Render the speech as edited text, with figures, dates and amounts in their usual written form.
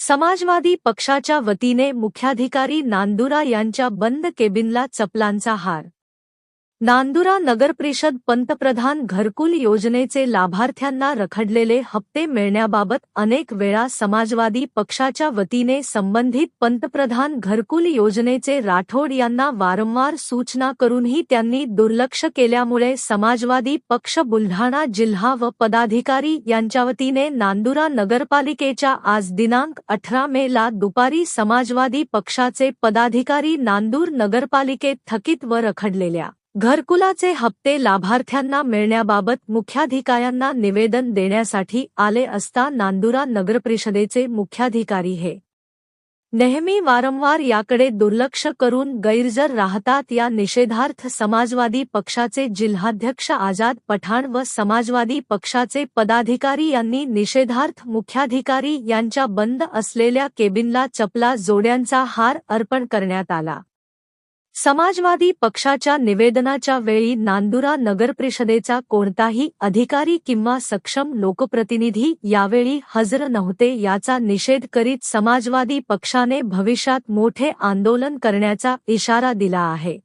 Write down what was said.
समाजवादी पक्षाच्या वतीने मुख्याधिकारी नांदुरा यांच्या बंद केबिनला चपलांचा हार. नांदुरा नगरपरिषद पंतप्रधान घरकुल योजनेचे लाभार्थ्यांना रखडलेले हप्ते मिळण्याबाबत अनेक वेळा समाजवादी पक्षाच्या वतीने संबंधित पंतप्रधान घरकुल योजनेचे राठोड यांना वारंवार सूचना करूनही त्यांनी दुर्लक्ष केल्यामुळे समाजवादी पक्ष बुलढाणा जिल्हा व पदाधिकारी यांच्या वतीने नांदुरा नगरपालिकेच्या आज दिनांक 18 मे ला दुपारी समाजवादी पक्षाचे पदाधिकारी नांदूर नगरपालिकेत थकीत व रखडलेल्या घरकुलाचे हप्ते लाभार्थ्यांना मिळण्याबाबत मुख्याधिकाऱ्यांना निवेदन देण्यासाठी आले असता नांदुरा नगरपरिषदेचे मुख्याधिकारी हे नेहमी वारंवार याकडे दुर्लक्ष करून गैरहजर राहतात. या निषेधार्थ समाजवादी पक्षाचे जिल्हाध्यक्ष आझाद पठाण व समाजवादी पक्षाचे पदाधिकारी यांनी निषेधार्थ मुख्याधिकारी यांच्या बंद असलेल्या केबिनला चपला जोड्यांचा हार अर्पण करण्यात आला. समाजवादी पक्षाच्या निवेदनाच्या वेळी नांदुरा नगरपरिषदेचा कोणताही अधिकारी किंवा सक्षम लोकप्रतिनिधी यावेळी हजर नव्हते. याचा निषेध करीत समाजवादी पक्षाने भविष्यात मोठे आंदोलन करण्याचा इशारा दिला आहे.